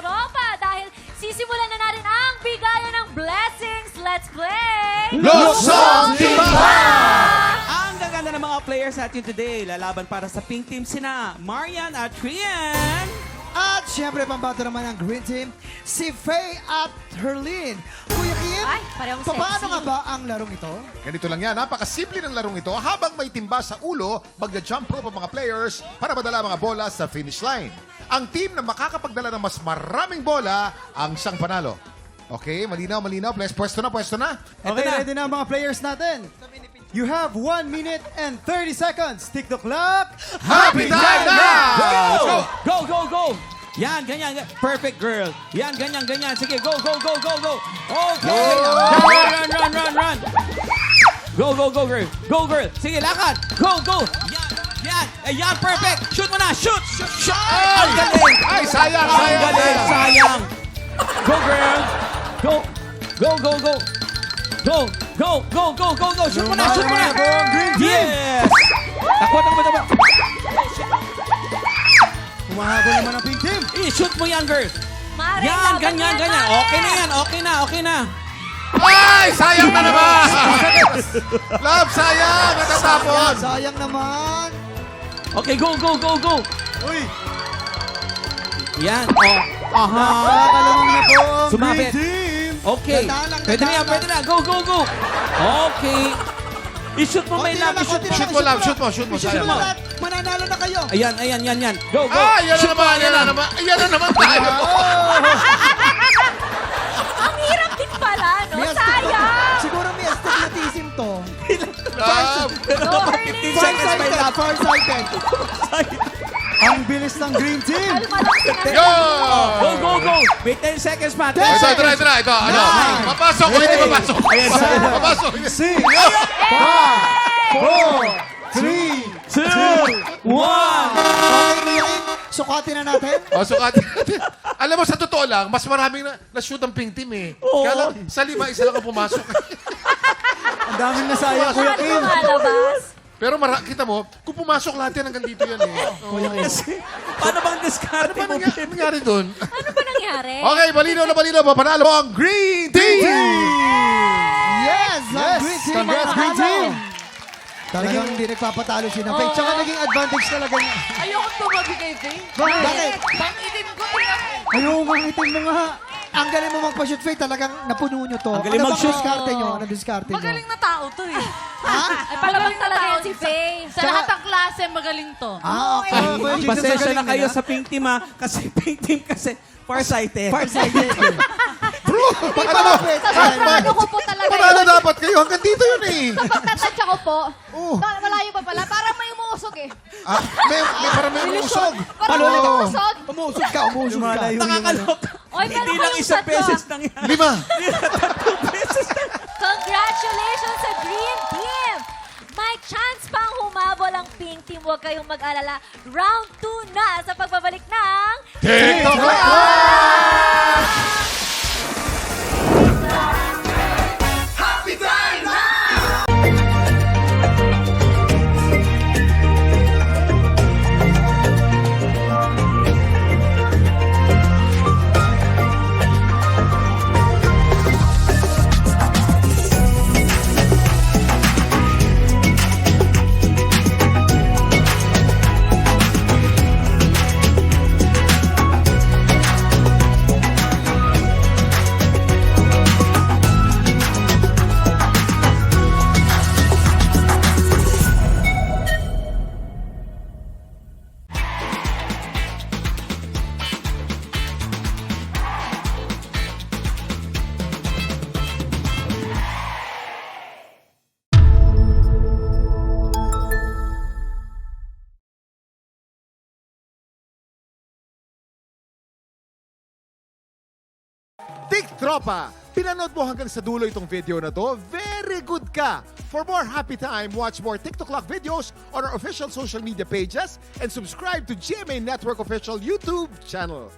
tropa dahil sisimulan na natin ang bigayan ng blessings. Let's play! Luksong Timba! Ang gaganda ng mga players natin today. Lalaban para sa pink team sina Marian at Trian. At syempre, pambato naman ang green team, si Faye at Herlene. Kuya Kim, Ay, parehong paano sexy. nga ba ang larong ito? Ganito lang yan, napakasimple ng larong ito. Habang may timba sa ulo, magja-jump rope ang mga players para madala mga bola sa finish line. Ang team na makakapagdala ng mas maraming bola ang siyang panalo. Okay, malinaw, malinaw. Pwesto na. Okay, ready na ang mga players natin. You have 1 minute and 30 seconds. Tick the clock. Happy time now! Go! Yan, ganyan. Perfect, girl. Yan, ganyan. Sige, go. Okay. Run. Go, girl. Go, girl. Sige, lakad. Go. Yan, perfect. Shoot mo na. Shoot. Ang galing. Ay, sayang. Ang galing, sayang. Go, girl. Go. Shoot mo na. Yes. Takot. Humahabol naman ang pink team. I-shoot mo yan, girl. Mare, Yan, laban ganyan. Mare. Okay na yan. Okay na. Ay, sayang na naman! Love, sayang! Natatapon! Sayang naman. Okay, go. Uy, Yan. Aha. nakakalawang na po ang Sumabit. green team. Okay. Gandaan lang, Pwede gandaan na. Go. Okay. I-shoot mo, may love. I-shoot mo. Shoot mo, love. Shoot mo. Shoot Sayang. mo lahat. Mananalo na kayo. Ayan. Go. Ah, yan Shoot mo, na naman tayo. Ang hirap din pala, no? May Sayang! Siguro may astigmatism to. Love. Go, Herlene! 15 seconds, may love. Farsighted. Ang bilis ng green team. Kalma lang sinasabi. Yo! Go. May 10 seconds pa. 10 Ten. seconds. Ito. Ano? Nine. Papasok o hindi papasok? Ayan, Papasok. 6, 5, 4, 3, 2, 1. Okay, Kuya Kim, sukatin na natin. O, sukat. Alam mo, sa totoo lang, mas maraming na-shoot ang pink team eh. Oo. Kaya lang, sa 5, isa lang ang pumasok. Ang daming nasayang, Kuya Saan Kim. lumalabas? Pero kita mo, kung pumasok lahat yan hanggang dito yan eh. Kuya Kim. Paano bang discard Ano ba mo? nangyari doon? Ano ba nangyari? Okay, balino. Panalo ang green team! Yes! Ang green team. Congrats, ang green nanalo. team. Talagang hindi nagpapatalo si Faye. Tsaka naging advantage talaga niya. Ayoko tumabi kay Faye. Bakit? Pang-itim ko tingnan mo. Ayaw, mga itim mo nga. Ang galing mo magpa-shoot, Faye. Talagang napuno nyo to. Ang galing Ano bang mag-shoot. diskarte nyo? Ano diskarte nyo? Magaling na tao to eh. Ha? Ay, palabang talaga yan si Faye. Sa lahat ng klase, magaling to. Okay. Kuya Jason, Pasensya galing na kayo nila. sa pink team ha. Kasi pink team kasi farsighted. Farsighted. Bro, Pag alam mo, malapit. Ano ko po talaga panalo yun? dapat kayo. Hanggang dito yun eh. Pagtatansya ko po, Oh. malayo pa pala, parang may umuusog eh. Ah, parang may umusog. Parang may umuusog. Umusog ka. Nakakaloka. Oy, pero Hindi lang kayong isang tatlo. beses nangyari. 5. Congratulations sa Green Team! May chance pang humabol ang Pink Team. Huwag kayong mag-alala. Round 2 na sa pagbabalik ng... TikTok! Tik Tropa! Pinanood mo hanggang sa dulo itong video na to? Very good ka! For more happy time, watch more TikTok Lock videos on our official social media pages and subscribe to GMA Network official YouTube channel.